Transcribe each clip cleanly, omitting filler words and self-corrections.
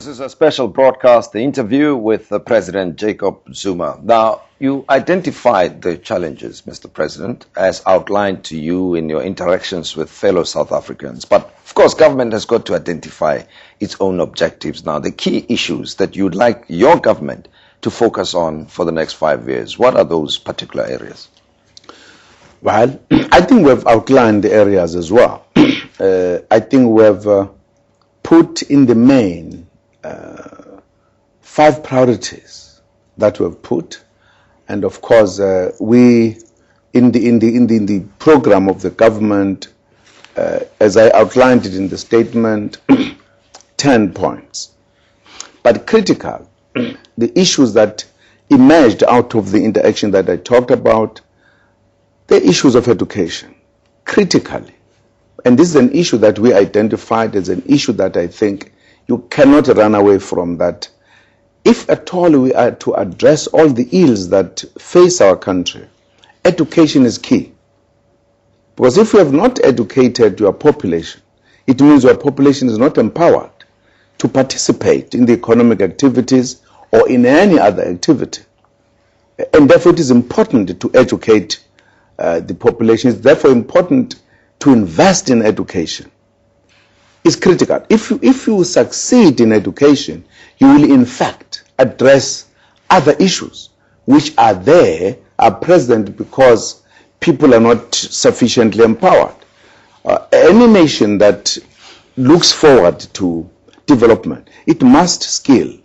This is a special broadcast, the interview with President Jacob Zuma. Now, you identified the challenges, Mr. President, as outlined to you in your interactions with fellow South Africans. But, of course, government has got to identify its own objectives. Now, the key issues that you'd like your government to focus on for the next 5 years, what are those particular areas? Well, I think we've outlined the areas as well. I think we've put in the main 5 priorities that we've put, and of course we in the program of the government, as I outlined it in the statement, 10 points. But critical, the issues that emerged out of the interaction that I talked about, the issues of education, critically. And this is an issue that we identified as an issue that I think you cannot run away from, that if at all we are to address all the ills that face our country, education is key. Because if you have not educated your population, it means your population is not empowered to participate in the economic activities or in any other activity. And therefore it is important to educate the population. It's therefore important to invest in education. It's critical. If you succeed in education, you will in fact address other issues which are present because people are not sufficiently empowered. Any nation that looks forward to development, it must skill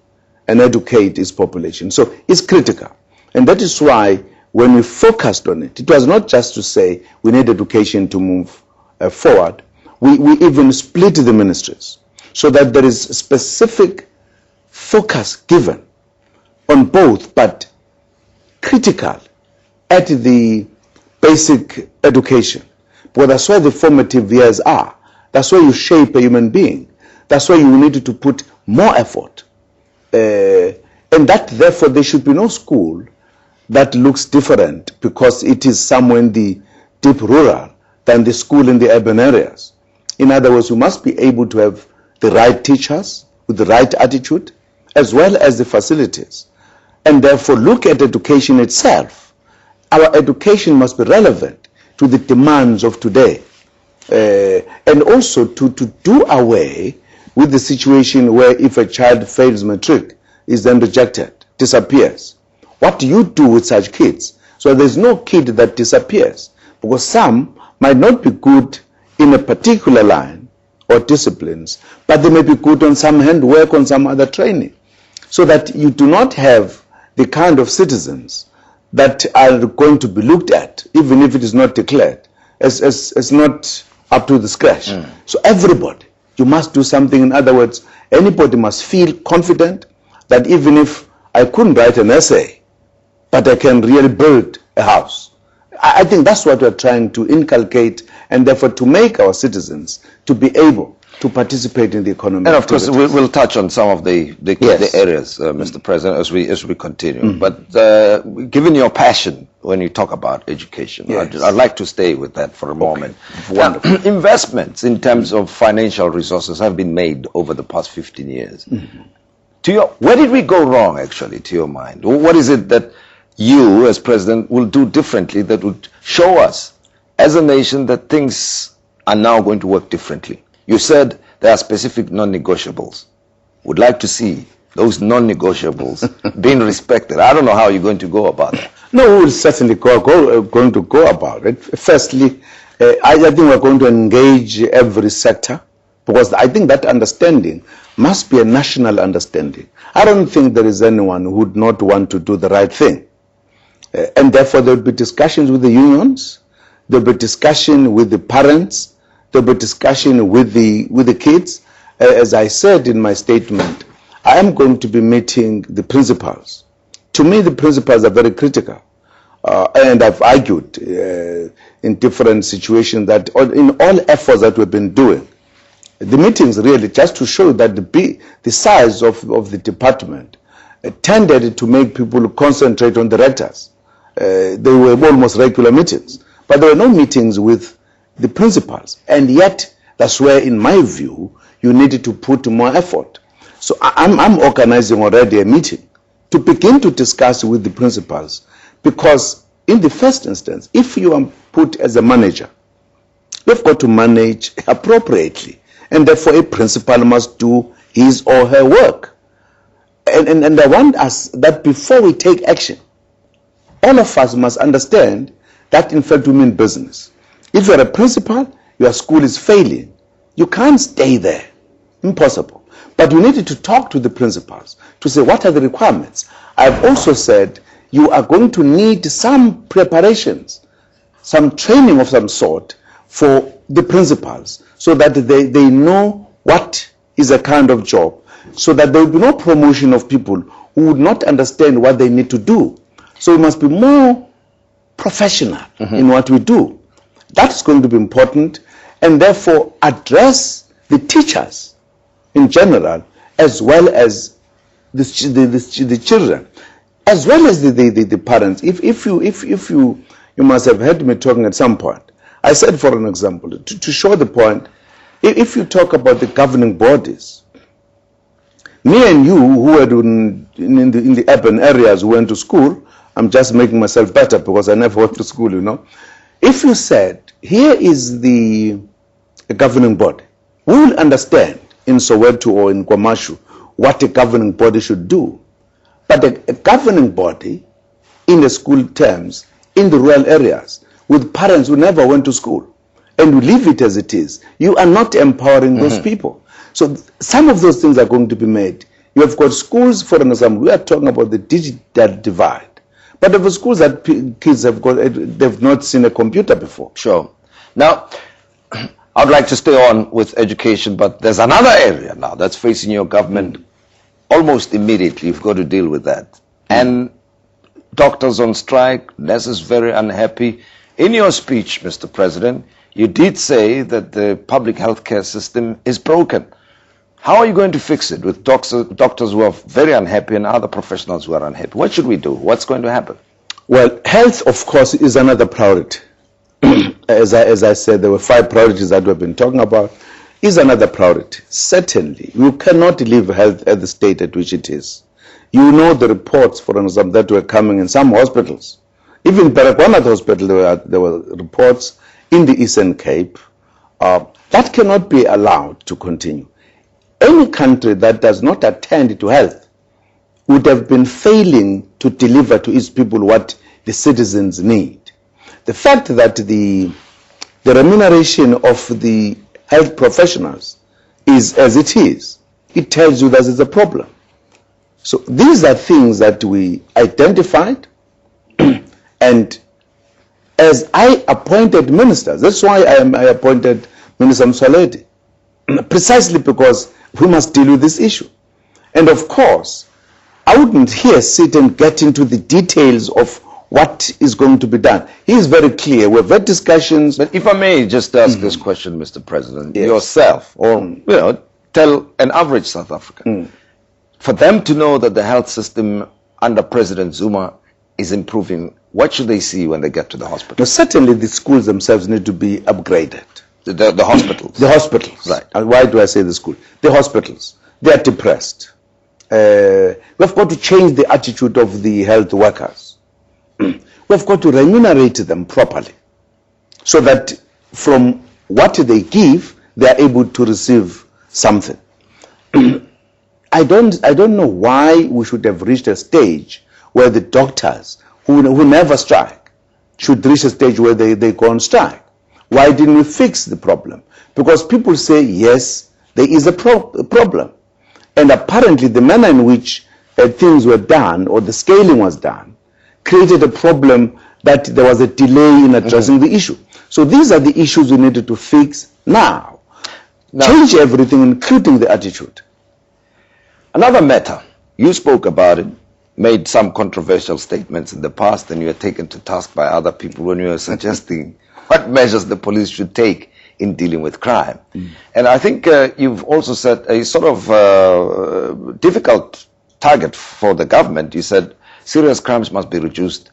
and educate its population. So it's critical. And that is why when we focused on it, it was not just to say we need education to move forward. We even split the ministries so that there is specific focus given on both, but critical at the basic education. Because that's where the formative years are. That's where you shape a human being. That's why you need to put more effort. And that, therefore, there should be no school that looks different because it is somewhere in the deep rural than the school in the urban areas. In other words, you must be able to have the right teachers with the right attitude as well as the facilities. And therefore look at education itself. Our education must be relevant to the demands of today. And also to do away with the situation where if a child fails matric, is then rejected, disappears. What do you do with such kids? So there's no kid that disappears, because some might not be good in a particular line or disciplines, but they may be good on some handwork, on some other training, so that you do not have the kind of citizens that are going to be looked at, even if it is not declared, as not up to the scratch. So everybody, you must do something. In other words, anybody must feel confident that even if I couldn't write an essay, but I can really build a house. I think that's what we're trying to inculcate, and therefore to make our citizens to be able to participate in the economy. And of course, we'll touch on some of the areas, Mr. President, as we continue. But given your passion when you talk about education, I'd like to stay with that for a moment. Wonderful. Now, investments in terms of financial resources have been made over the past 15 years. Where did we go wrong, actually, to your mind? What is it that you, as president, will do differently that would show us, as a nation, that things are now going to work differently? You said there are specific non-negotiables. Would like to see those non-negotiables being respected. I don't know how you're going to go about that. No, we will certainly going to go about it. Firstly, I think we're going to engage every sector, because I think that understanding must be a national understanding. I don't think there is anyone who would not want to do the right thing. And therefore there will be discussions with the unions, there will be discussion with the parents, there will be discussion with the kids. As I said in my statement, I am going to be meeting the principals. To me, the principals are very critical. And I've argued in different situations that in all efforts that we've been doing, the meetings really just to show that the size of the department tended to make people concentrate on the rectors. They were almost regular meetings, but there were no meetings with the principals. And yet, that's where, in my view, you needed to put more effort. So I'm organizing already a meeting to begin to discuss with the principals, because in the first instance, if you are put as a manager, you've got to manage appropriately, and therefore a principal must do his or her work. And I want us that before we take action, all of us must understand that in fact we mean business. If you're a principal, your school is failing, you can't stay there. Impossible. But we needed to talk to the principals to say what are the requirements. I've also said you are going to need some preparations, some training of some sort for the principals, so that they know what is a kind of job, so that there will be no promotion of people who would not understand what they need to do. So we must be more professional in what we do. That's going to be important, and therefore address the teachers in general, as well as the children, as well as the parents. If you must have heard me talking at some point. I said, for an example, to show the point, if you talk about the governing bodies, me and you who are in the urban areas who went to school, I'm just making myself better because I never went to school, you know. If you said, here is the governing body, we will understand in Soweto or in Kwamashu what a governing body should do. But a governing body in the school terms, in the rural areas, with parents who never went to school, and we leave it as it is, you are not empowering those people. So some of those things are going to be made. You have got schools, for example, we are talking about the digital divide. But there are schools that kids have got, they've not seen a computer before. Sure. Now, I'd like to stay on with education, but there's another area now that's facing your government almost immediately. You've got to deal with that. And doctors on strike, nurses very unhappy. In your speech, Mr. President, you did say that the public health care system is broken. How are you going to fix it with doctors who are very unhappy and other professionals who are unhappy? What should we do? What's going to happen? Well, health, of course, is another priority. As I said, there were 5 priorities that we've been talking about. Is another priority. Certainly, you cannot leave health at the state at which it is. You know the reports, for example, that were coming in some hospitals. Even in Baragwanath Hospital, there were reports in the Eastern Cape. That cannot be allowed to continue. Any country that does not attend to health would have been failing to deliver to its people what the citizens need. The fact that the remuneration of the health professionals is as it is, it tells you that it's a problem. So these are things that we identified, and as I appointed ministers, that's why I appointed Minister Msoledi, precisely because we must deal with this issue. And of course, I wouldn't here sit and get into the details of what is going to be done. He is very clear. We've had discussions. But if I may just ask this question, Mr. President, yourself, or tell an average South African, for them to know that the health system under President Zuma is improving, what should they see when they get to the hospital? Now, certainly the schools themselves need to be upgraded. The hospitals. The hospitals. Right. And why do I say the school? The hospitals. They are depressed. We've got to change the attitude of the health workers. We've got to remunerate them properly, so that from what they give, they are able to receive something. I don't know why we should have reached a stage where the doctors who never strike should reach a stage where they go on strike. Why didn't we fix the problem? Because people say, yes, there is a problem. And apparently the manner in which things were done, or the scaling was done, created a problem that there was a delay in addressing the issue. So these are the issues we needed to fix now. Change everything, including the attitude. Another matter, you spoke about it, made some controversial statements in the past, and you were taken to task by other people when you were suggesting what measures the police should take in dealing with crime. And I think you've also set a sort of difficult target for the government. You said serious crimes must be reduced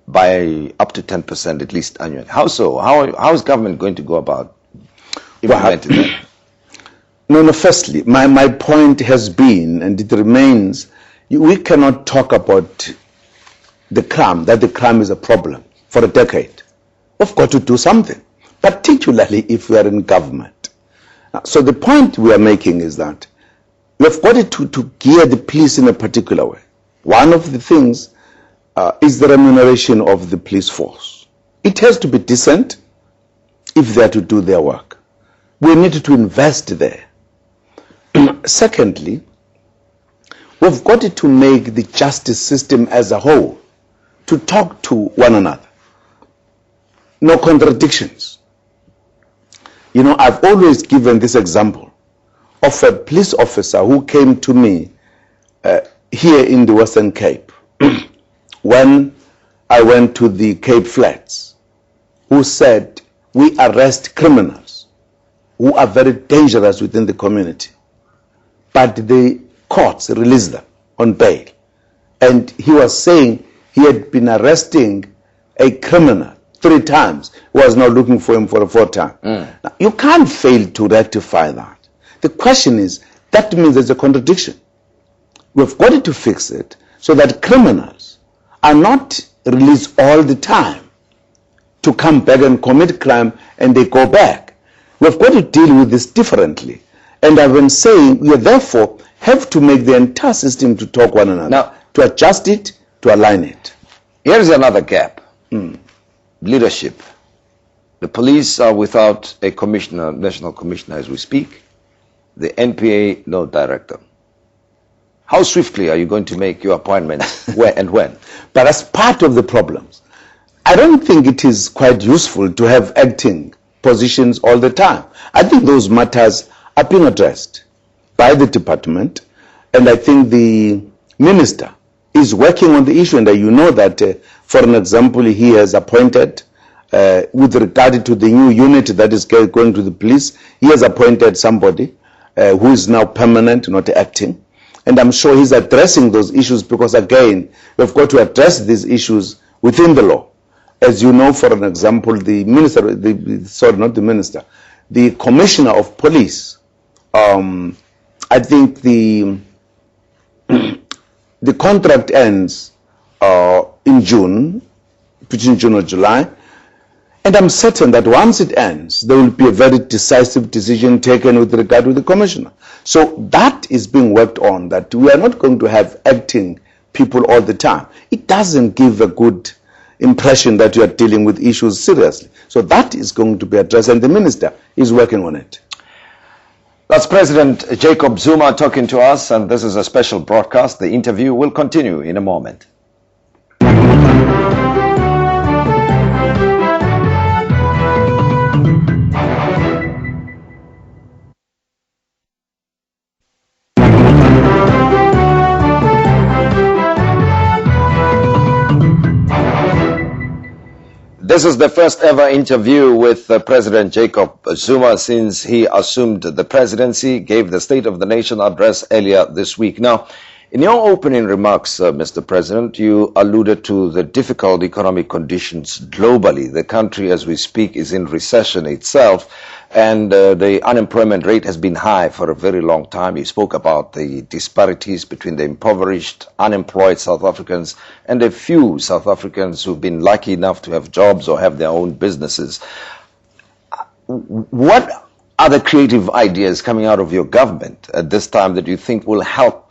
by up to 10% at least annually. How so? How is government going to go about implementing that? No, firstly, my point has been, and it remains, we cannot talk about the crime, that the crime is a problem for a decade. We've got to do something, particularly if we are in government. So the point we are making is that we've got to gear the police in a particular way. One of the things is the remuneration of the police force. It has to be decent if they are to do their work. We need to invest there. Secondly, we've got to make the justice system as a whole to talk to one another. No contradictions. You know, I've always given this example of a police officer who came to me here in the Western Cape when I went to the Cape Flats, who said, we arrest criminals who are very dangerous within the community, but the courts release them on bail. And he was saying he had been arresting a criminal 3 times, who was now looking for him for a 4th time. Now, you can't fail to rectify that. The question is, that means there's a contradiction. We've got to fix it so that criminals are not released all the time to come back and commit crime and they go back. We've got to deal with this differently. And I've been saying we therefore have to make the entire system to talk one another, now, to adjust it, to align it. Here's another gap. Leadership. The police are without a commissioner, national commissioner as we speak. The NPA, no director. How swiftly are you going to make your appointments, where and when? But as part of the problems, I don't think it is quite useful to have acting positions all the time. I think those matters are being addressed by the department, and I think the minister is working on the issue, and you know that, for an example, he has appointed, with regard to the new unit that is going to the police, he has appointed somebody who is now permanent, not acting. And I'm sure he's addressing those issues because, again, we've got to address these issues within the law. As you know, for an example, the minister, not the minister, the commissioner of police, I think the contract ends in June, between June or July, and I'm certain that once it ends, there will be a very decisive decision taken with regard to the commissioner. So that is being worked on, that we are not going to have acting people all the time. It doesn't give a good impression that you are dealing with issues seriously. So that is going to be addressed, and the minister is working on it. That's President Jacob Zuma talking to us, and this is a special broadcast. The interview will continue in a moment. This is the first ever interview with President Jacob Zuma since he assumed the presidency, gave the State of the Nation address earlier this week. Now, in your opening remarks, Mr. President, you alluded to the difficult economic conditions globally. The country, as we speak, is in recession itself, and the unemployment rate has been high for a very long time. You spoke about the disparities between the impoverished, unemployed South Africans and a few South Africans who've been lucky enough to have jobs or have their own businesses. What are the creative ideas coming out of your government at this time that you think will help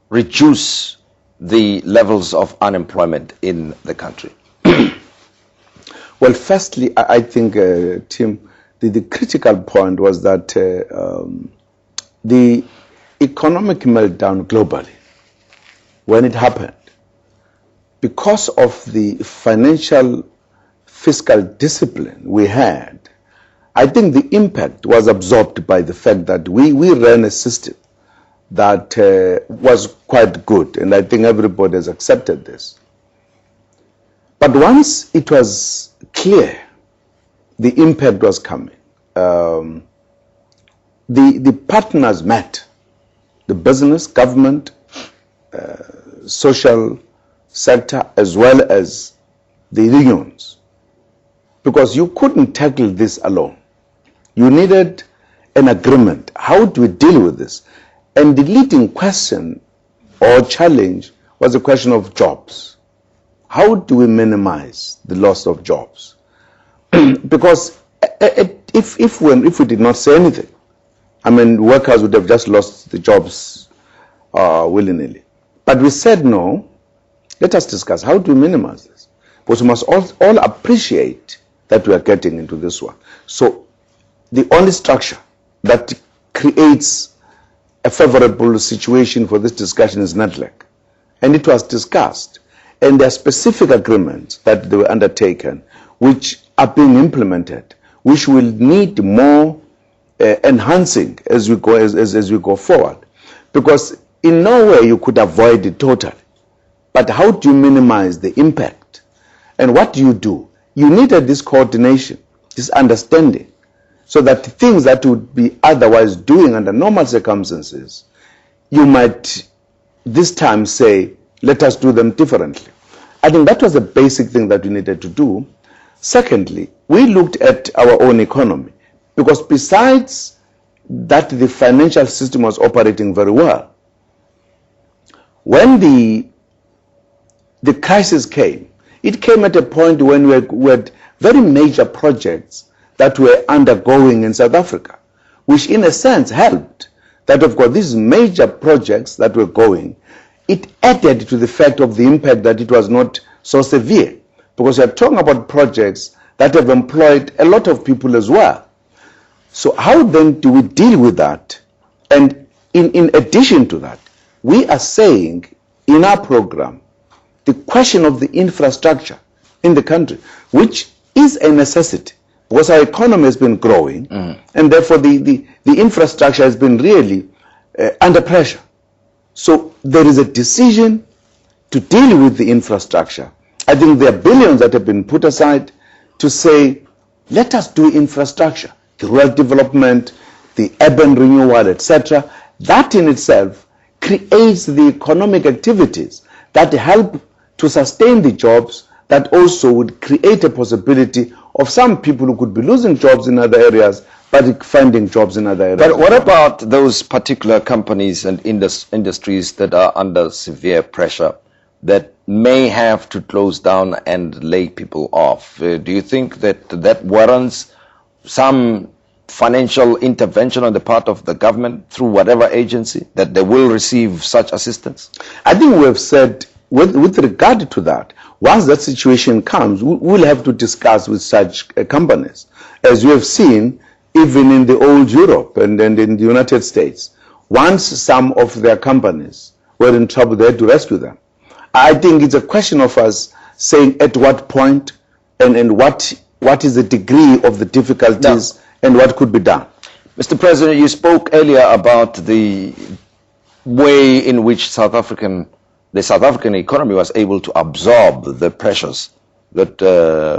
reduce the levels of unemployment in the country? Well, firstly, I think, Tim, the critical point was that the economic meltdown globally, when it happened, because of the financial fiscal discipline we had, I think the impact was absorbed by the fact that we ran a system that was quite good, and I think everybody has accepted this. But once it was clear the impact was coming, the partners met, the business, government, social sector, as well as the unions, because you couldn't tackle this alone. You needed an agreement. How do we deal with this? And the leading question or challenge was the question of jobs. How do we minimize the loss of jobs? Because if we did not say anything, I mean, workers would have just lost the jobs willy-nilly. But we said, no, let us discuss how do we minimize this. Because we must all appreciate that we are getting into this one. So the only structure that creates a favorable situation for this discussion is NADLEC. And it was discussed. And there are specific agreements that they were undertaken, which are being implemented, which will need more enhancing as we go forward. Because in no way you could avoid it totally. But how do you minimize the impact? And what do? You needed this coordination, this understanding, so that things that would be otherwise doing under normal circumstances, you might this time say, let us do them differently. I think that was the basic thing that we needed to do. Secondly, we looked at our own economy, because besides that the financial system was operating very well, when the crisis came, it came at a point when we had very major projects that were undergoing in South Africa, which in a sense helped. That of course these major projects that were going, it added to the fact of the impact that it was not so severe, because we are talking about projects that have employed a lot of people as well. So how then do we deal with that? And in addition to that, we are saying in our program, the question of the infrastructure in the country, which is a necessity, because our economy has been growing, and therefore the infrastructure has been really under pressure. So there is a decision to deal with the infrastructure. I think there are billions that have been put aside to say, let us do infrastructure, the rural development, the urban renewal, etc. That in itself creates the economic activities that help to sustain the jobs, that also would create a possibility of some people who could be losing jobs in other areas but finding jobs in other areas. But what about those particular companies and industries that are under severe pressure that may have to close down and lay people off? Do you think that warrants some financial intervention on the part of the government through whatever agency, that they will receive such assistance? I think we have said, with regard to that, once that situation comes, we'll have to discuss with such companies. As you have seen, even in the old Europe and in the United States, once some of their companies were in trouble, they had to rescue them. I think it's a question of us saying at what point and what is the degree of the difficulties and what could be done. Mr. President, you spoke earlier about the way in which the South African economy was able to absorb the pressures that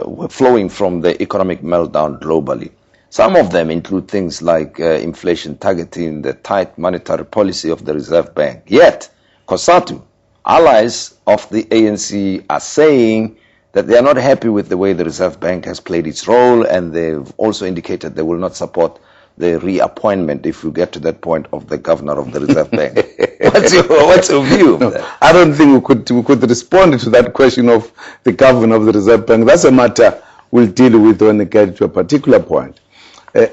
were flowing from the economic meltdown globally. Some of them include things like inflation targeting, the tight monetary policy of the Reserve Bank. Yet, COSATU, allies of the ANC, are saying that they are not happy with the way the Reserve Bank has played its role, and they've also indicated they will not support the reappointment, if we get to that point, of the governor of the Reserve Bank. What's your view? No, I don't think we could respond to that question of the governor of the Reserve Bank. That's a matter we'll deal with when we get to a particular point.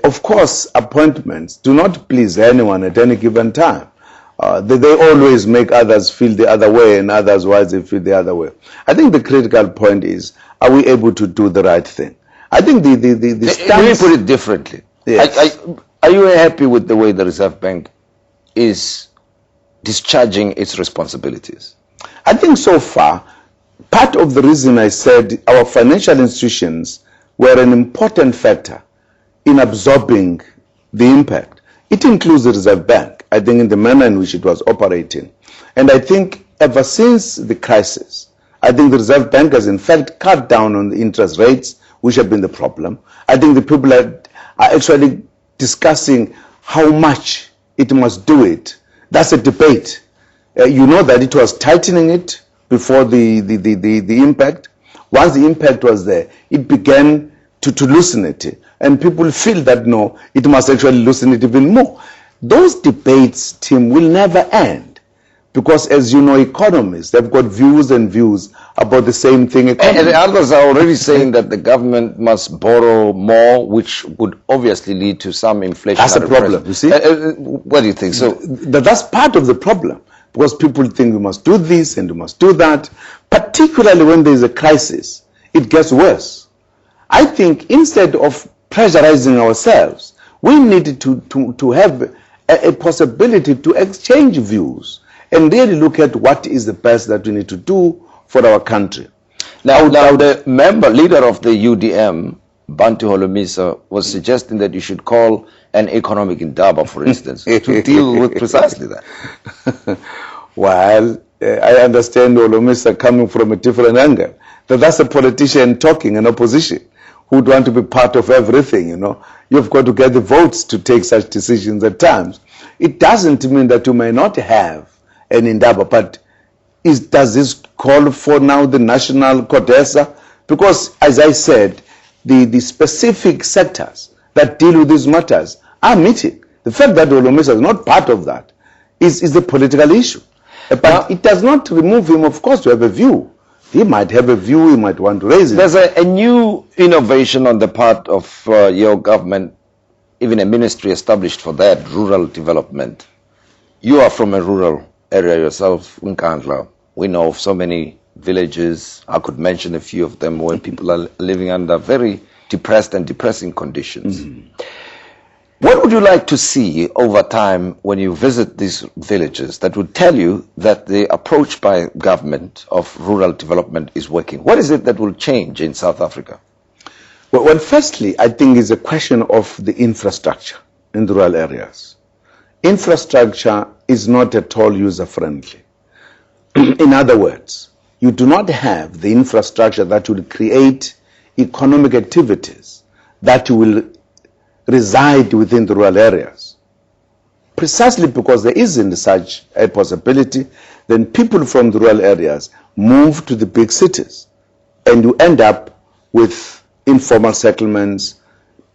Of course, appointments do not please anyone at any given time. They always make others feel the other way, and others wise they feel the other way. I think the critical point is, are we able to do the right thing? I think the stance... Let me put it differently. Yes. Are you happy with the way the Reserve Bank is discharging its responsibilities? I think so far, part of the reason I said our financial institutions were an important factor in absorbing the impact. It includes the Reserve Bank, I think, in the manner in which it was operating. And I think ever since the crisis, I think the Reserve Bank has in fact cut down on the interest rates, which have been the problem. I think the people are actually discussing how much it must do it. That's a debate. You know that it was tightening it before the impact. Once the impact was there, it began to loosen it. and people feel that no, it must actually loosen it even more. Those debates, Tim, will never end, because as you know, economists, they've got views and views about the same thing. And others are already saying that the government must borrow more, which would obviously lead to some inflation. That's a problem, you see? What do you think? So that's part of the problem, because people think we must do this and we must do that. Particularly when there is a crisis, it gets worse. I think instead of pressurizing ourselves, we need to have a possibility to exchange views and really look at what is the best that we need to do for our country. Now the leader of the UDM, Bantu Holomisa, was suggesting that you should call an economic indaba, for instance, to deal with precisely that. Well, I understand Holomisa coming from a different angle. That's a politician talking, an opposition, who'd want to be part of everything, you know. You've got to get the votes to take such decisions at times. It doesn't mean that you may not have an indaba, but does this call for now the national CODESA? Because, as I said, the specific sectors that deal with these matters are meeting. The fact that Holomisa is not part of that is a political issue. But it does not remove him, of course, to have a view. He might have a view, he might want to raise it. There's a new innovation on the part of your government, even a ministry established for that, rural development. You are from a rural area yourself, Nkandla. We know of so many villages. I could mention a few of them where people are living under very depressed and depressing conditions. Mm-hmm. What would you like to see over time when you visit these villages that would tell you that the approach by government of rural development is working? What is it that will change in South Africa? Well, firstly, I think it's a question of the infrastructure in the rural areas. Infrastructure is not at all user-friendly. In other words, you do not have the infrastructure that will create economic activities that will reside within the rural areas. Precisely because there isn't such a possibility, then people from the rural areas move to the big cities, and you end up with informal settlements,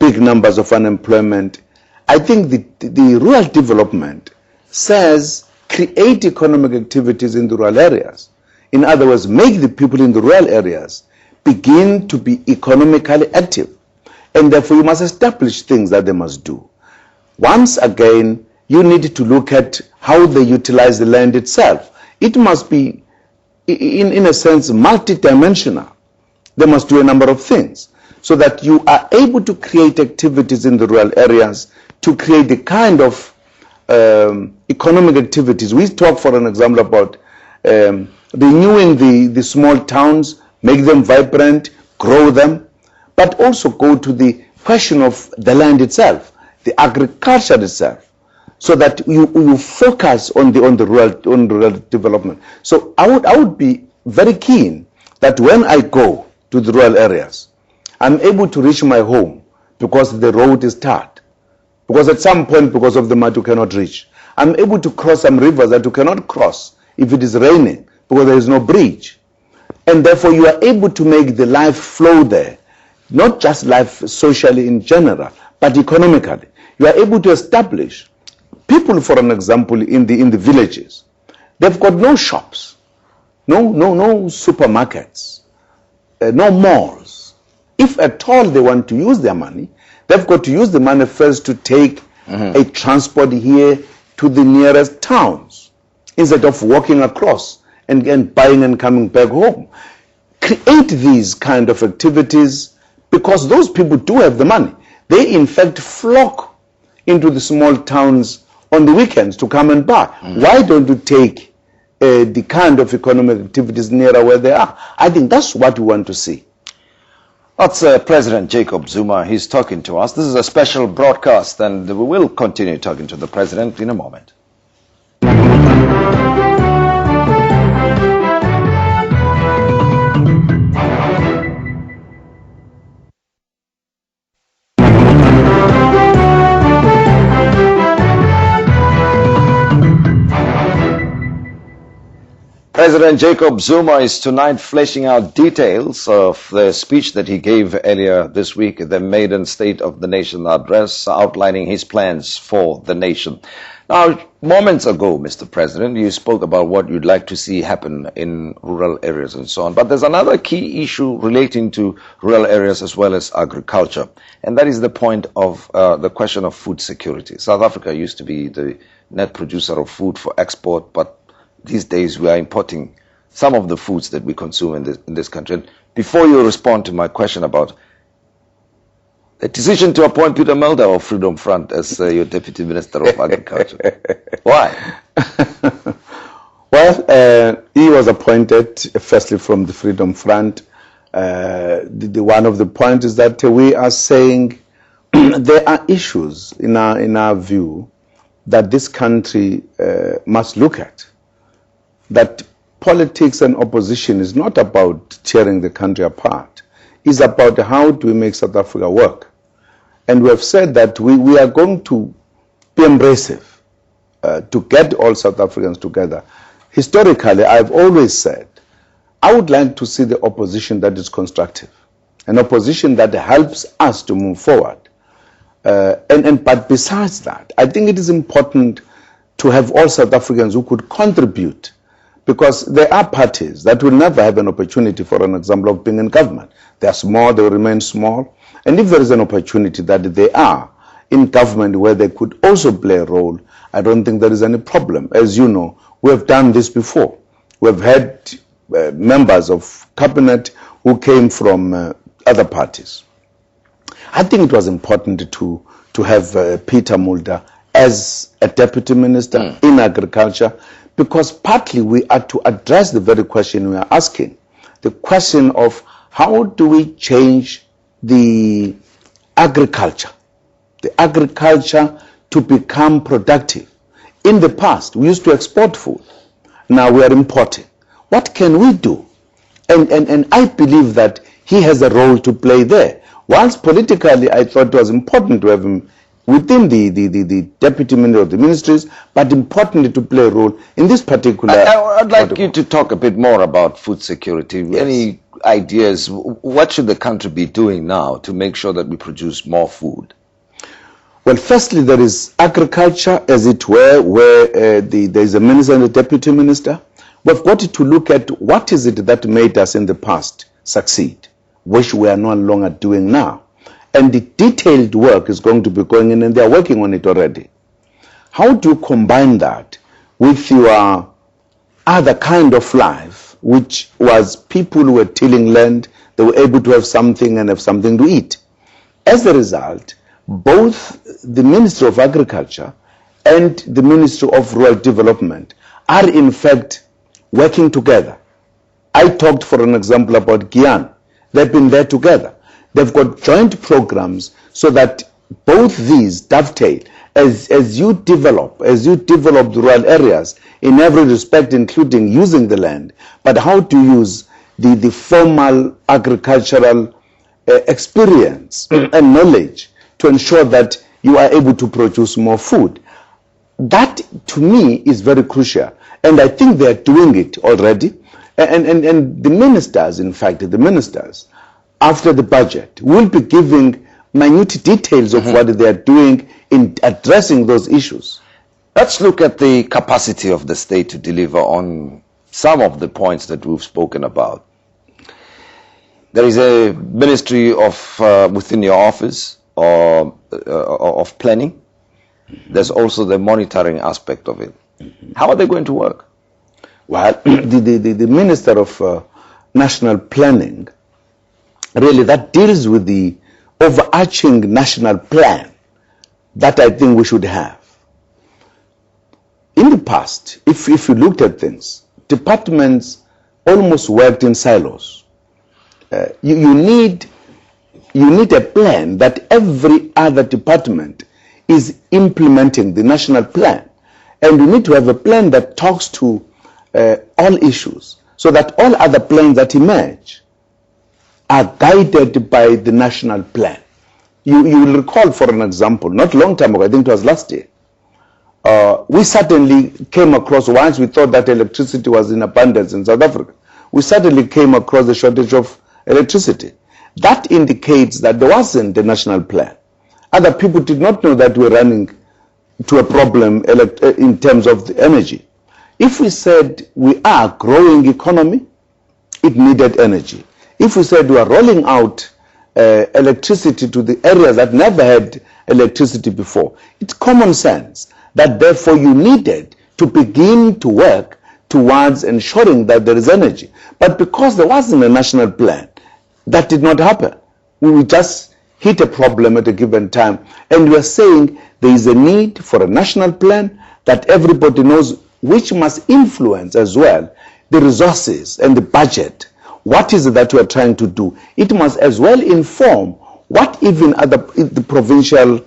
big numbers of unemployment. I think the rural development says create economic activities in the rural areas. In other words, make the people in the rural areas begin to be economically active. And therefore, you must establish things that they must do. Once again, you need to look at how they utilize the land itself. It must be, in a sense, multidimensional. They must do a number of things so that you are able to create activities in the rural areas to create the kind of economic activities. We talk, for an example, about renewing the small towns, make them vibrant, grow them, but also go to the question of the land itself, the agriculture itself, so that you focus on the rural development. So I would be very keen that when I go to the rural areas, I'm able to reach my home because the road is tarred. Because at some point, because of the mud, you cannot reach. I'm able to cross some rivers that you cannot cross if it is raining because there is no bridge. And therefore, you are able to make the life flow there. Not just life socially in general, but economically. You are able to establish people, for an example, in the villages. They've got no shops, no supermarkets, no malls. If at all they want to use their money, they've got to use the money first to take a transport here to the nearest towns instead of walking across and buying and coming back home. Create these kind of activities, because those people do have the money. They, in fact, flock into the small towns on the weekends to come and buy. Why don't you take the kind of economic activities nearer where they are? I think that's what we want to see. That's President Jacob Zuma. He's talking to us. This is a special broadcast, and we will continue talking to the President in a moment. President Jacob Zuma is tonight fleshing out details of the speech that he gave earlier this week, the maiden State of the Nation address, outlining his plans for the nation. Now, moments ago, Mr. President, you spoke about what you'd like to see happen in rural areas and so on. But there's another key issue relating to rural areas as well as agriculture. And that is the point of the question of food security. South Africa used to be the net producer of food for export, but these days we are importing some of the foods that we consume in this country. And before you respond to my question about the decision to appoint Peter Melda of Freedom Front as your Deputy Minister of Agriculture, why? Well, he was appointed firstly from the Freedom Front. One of the points is that we are saying there are issues in our view that this country must look at. That politics and opposition is not about tearing the country apart. It's about how do we make South Africa work. And we have said that we are going to be embracive to get all South Africans together. Historically, I've always said, I would like to see the opposition that is constructive, an opposition that helps us to move forward. But besides that, I think it is important to have all South Africans who could contribute, because there are parties that will never have an opportunity, for an example, of being in government. They are small, they will remain small. And if there is an opportunity that they are in government where they could also play a role, I don't think there is any problem. As you know, we have done this before. We have had members of cabinet who came from other parties. I think it was important to have Peter Mulder as a deputy minister in agriculture, because partly we are to address the very question we are asking, the question of how do we change the agriculture to become productive. In the past, we used to export food. Now we are importing. What can we do? And I believe that he has a role to play there. Whilst politically I thought it was important to have him within the deputy minister of the ministries, but importantly to play a role in this particular... I'd like you to talk a bit more about food security. Yes. Any ideas? What should the country be doing now to make sure that we produce more food? Well, firstly, there is agriculture, as it were, where there is a minister and a deputy minister. We've got to look at what is it that made us in the past succeed, which we are no longer doing now. And the detailed work is going to be going in, and they are working on it already. How do you combine that with your other kind of life, which was people who were tilling land, they were able to have something and have something to eat? As a result, both the Ministry of Agriculture and the Ministry of Rural Development are in fact working together. I talked, for an example, about Guyana. They've been there together. They've got joint programs so that both these dovetail. As you develop the rural areas in every respect, including using the land, but how to use the formal agricultural experience and knowledge to ensure that you are able to produce more food. That, to me, is very crucial. And I think they're doing it already. And the ministers, in fact, after the budget, will be giving minute details of what they are doing in addressing those issues. Let's look at the capacity of the state to deliver on some of the points that we've spoken about. There is a ministry of within your office of planning. There's also the monitoring aspect of it. How are they going to work? Well, the Minister of National Planning, really, that deals with the overarching national plan that I think we should have. In the past, if you looked at things, departments almost worked in silos. You need a plan that every other department is implementing the national plan. And you need to have a plan that talks to all issues, so that all other plans that emerge are guided by the national plan. You will recall, for an example, not long time ago, I think it was last year, we suddenly came across, once we thought that electricity was in abundance in South Africa, we suddenly came across the shortage of electricity. That indicates that there wasn't a national plan. Other people did not know that we're running to a problem in terms of the energy. If we said we are a growing economy, it needed energy. If we said we are rolling out electricity to the areas that never had electricity before, it's common sense that therefore you needed to begin to work towards ensuring that there is energy. But because there wasn't a national plan, that did not happen. We would just hit a problem at a given time. And we are saying there is a need for a national plan that everybody knows, which must influence as well the resources and the budget. What is it that we are trying to do? It must as well inform what even the provincial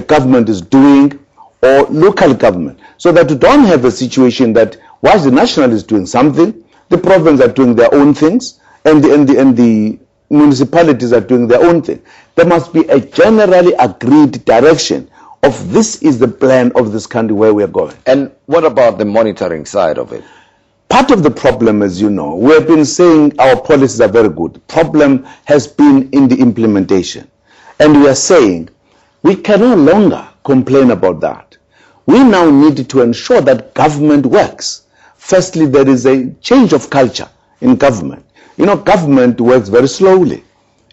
government is doing or local government, so that you don't have a situation that whilst the national is doing something, the province are doing their own things, and the municipalities are doing their own thing. There must be a generally agreed direction of this is the plan of this country where we are going. And what about the monitoring side of it? Part of the problem, as you know, we have been saying our policies are very good. Problem has been in the implementation. And we are saying we can no longer complain about that. We now need to ensure that government works. Firstly, there is a change of culture in government. You know, government works very slowly.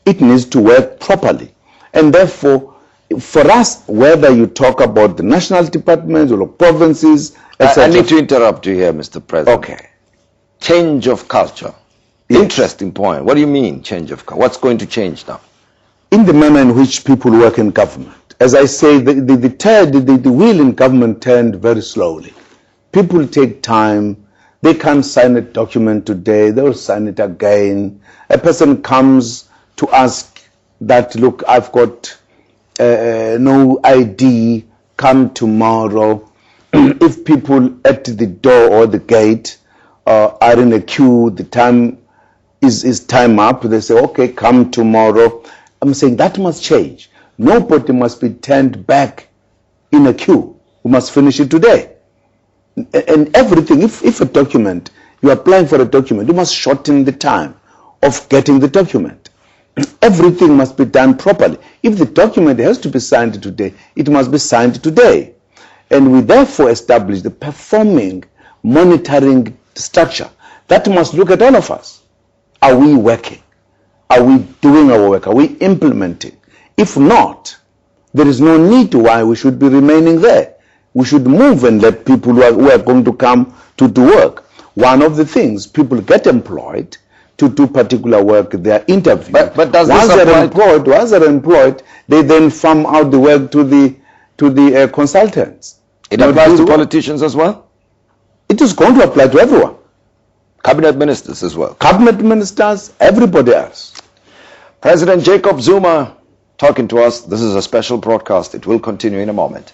It needs to work properly. And therefore, for us, whether you talk about the national departments or provinces, etc. I need to interrupt you here, Mr. President. Okay. Change of culture. Yes. Interesting point. What do you mean, change of culture? What's going to change now? In the manner in which people work in government. As I say, the wheel in government turned very slowly. People take time. They can't sign a document today. They will sign it again. A person comes to ask that, look, I've got no ID, come tomorrow. If people at the door or the gate are in a queue, the time is time up, they say, okay, come tomorrow. I'm saying that must change. Nobody must be turned back in a queue. We must finish it today. And everything, if a document, you're applying for a document, you must shorten the time of getting the document. Everything must be done properly. If the document has to be signed today, it must be signed today. And we therefore establish the performing monitoring structure that must look at all of us. Are we working? Are we doing our work? Are we implementing? If not, there is no need to why we should be remaining there. We should move and let people who are going to come to do work. One of the things, people get employed to do particular work, they are interviewed. But does once this once they're employed, they then farm out the work to the consultants. It applies to politicians as well? It is going to apply to everyone. Cabinet ministers as well? Cabinet ministers, everybody else. President Jacob Zuma talking to us. This is a special broadcast. It will continue in a moment.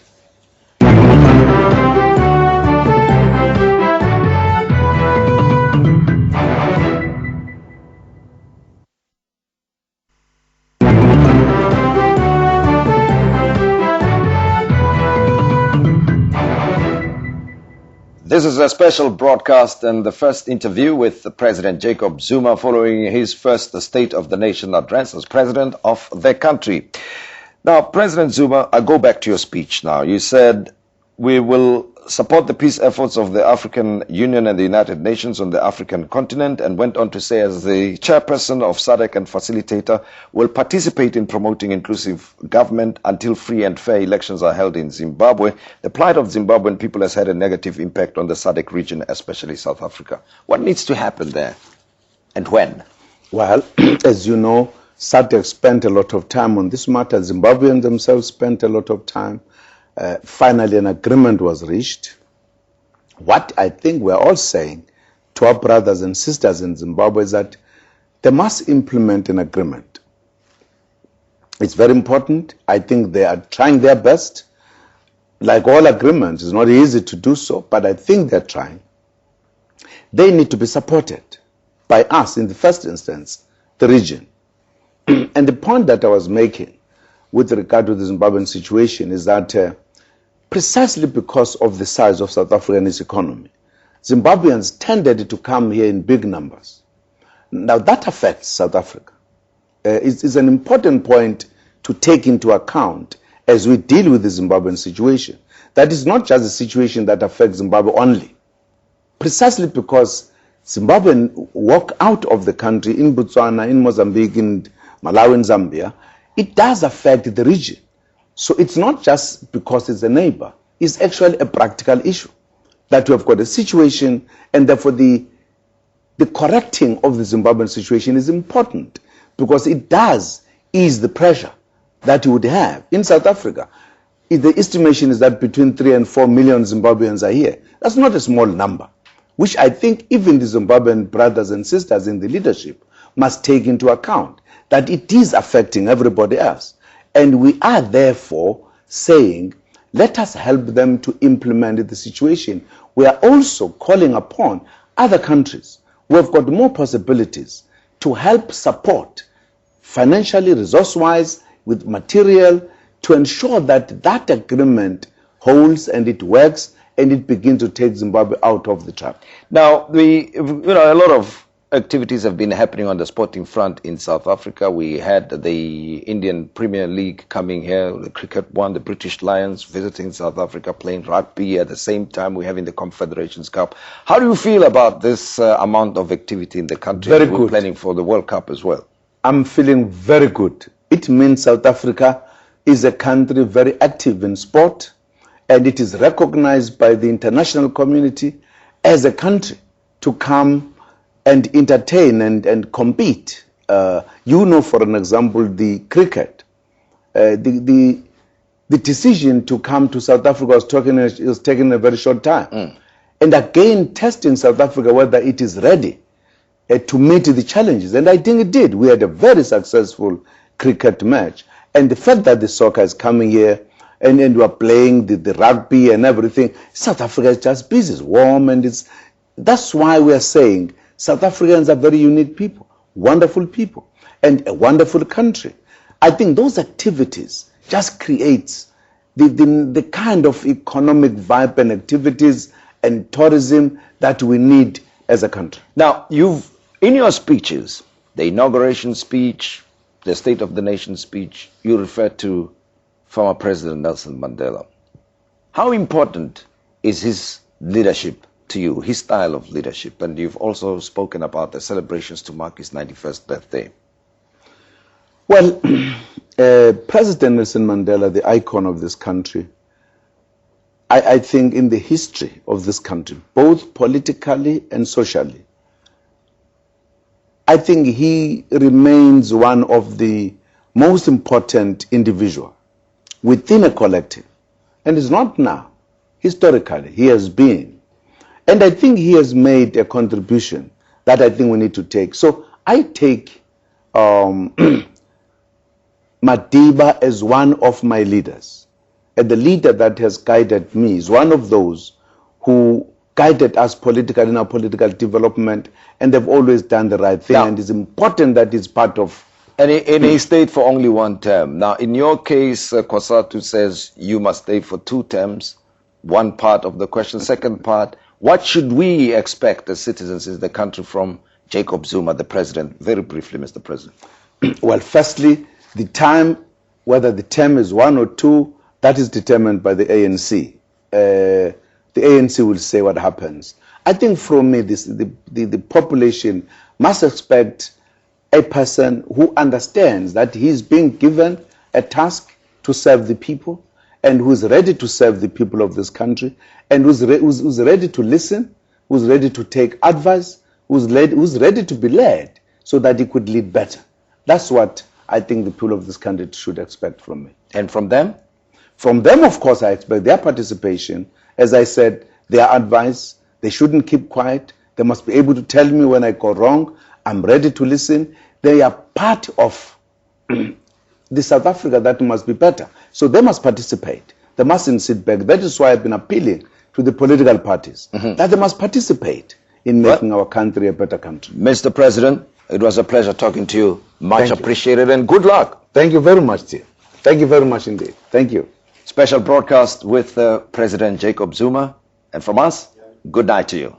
This is a special broadcast and the first interview with President Jacob Zuma following his first State of the Nation address as president of the country. Now, President Zuma, I go back to your speech now. You said we will support the peace efforts of the African Union and the United Nations on the African continent, and went on to say, as the chairperson of SADC and facilitator, will participate in promoting inclusive government until free and fair elections are held in Zimbabwe. The plight of Zimbabwean people has had a negative impact on the SADC region, especially South Africa. What needs to happen there, and when? Well, as you know, SADC spent a lot of time on this matter. Zimbabweans themselves spent a lot of time. Finally, an agreement was reached. What I think we're all saying to our brothers and sisters in Zimbabwe is that they must implement an agreement. It's very important. I think they are trying their best. Like all agreements, it's not easy to do so, but I think they're trying. They need to be supported by us in the first instance, the region. And the point that I was making with regard to the Zimbabwean situation is that precisely because of the size of South Africa and its economy, Zimbabweans tended to come here in big numbers. Now that affects South Africa. It's an important point to take into account as we deal with the Zimbabwean situation. That is not just a situation that affects Zimbabwe only. Precisely because Zimbabweans walk out of the country in Botswana, in Mozambique, in Malawi, and Zambia, it does affect the region. So it's not just because it's a neighbor. It's actually a practical issue that we have got a situation, and therefore the correcting of the Zimbabwean situation is important because it does ease the pressure that you would have in South Africa. If the estimation is that between 3 and 4 million Zimbabweans are here. That's not a small number, which I think even the Zimbabwean brothers and sisters in the leadership must take into account, that it is affecting everybody else. And we are therefore saying, let us help them to implement the situation. We are also calling upon other countries who have got more possibilities to help support financially, resource-wise, with material, to ensure that that agreement holds and it works and it begins to take Zimbabwe out of the trap. Now, a lot of activities have been happening on the sporting front in South Africa. We had the Indian Premier League coming here, the cricket one, the British Lions visiting South Africa, playing rugby. At the same time, we're having the Confederations Cup. How do you feel about this amount of activity in the country? Very We're good. Planning for the World Cup as well. I'm feeling very good. It means South Africa is a country very active in sport, and it is recognized by the international community as a country to come and entertain and compete. For an example, the cricket. The decision to come to South Africa was taken a very short time. And again, testing South Africa whether it is ready to meet the challenges. And I think it did. We had a very successful cricket match. And the fact that the soccer is coming here and we are playing the rugby and everything, South Africa is just busy, it's warm, and that's why we are saying South Africans are very unique people, wonderful people, and a wonderful country. I think those activities just creates the kind of economic vibe and activities and tourism that we need as a country. Now, in your speeches, the inauguration speech, the State of the Nation speech, you referred to former President Nelson Mandela. How important is his leadership to you, his style of leadership? And you've also spoken about the celebrations to mark his 91st birthday. Well, President Nelson Mandela, the icon of this country, I think in the history of this country, both politically and socially, I think he remains one of the most important individuals within a collective. And it's not now. Historically, he has been. And I think he has made a contribution that I think we need to take. So I take Madiba as one of my leaders. And the leader that has guided me is one of those who guided us politically in our political development, and they've always done the right thing. Now, and it's important that it's part of. And he stayed for only one term. Now, in your case, Kwasatu says you must stay for 2 terms. One part of the question. Second part, what should we expect as citizens in the country from Jacob Zuma, the president? Very briefly, Mr. President. Well, firstly, the time, whether the term is 1 or 2, that is determined by the ANC. The ANC will say what happens. I think from me, the population must expect a person who understands that he's being given a task to serve the people, and who's ready to serve the people of this country, and who's ready to listen, who's ready to take advice, who's ready to be led so that he could lead better. That's what I think the people of this country should expect from me. And from them? From them, of course, I expect their participation. As I said, their advice. They shouldn't keep quiet. They must be able to tell me when I go wrong. I'm ready to listen. They are part of the South Africa that must be better. So they must participate. They mustn't sit back. That is why I've been appealing to the political parties that they must participate in making our country a better country. Mr. President, it was a pleasure talking to you. Much appreciated, and good luck. Thank you very much, dear. Thank you very much indeed. Thank you. special broadcast with President Jacob Zuma. And from us, good night to you.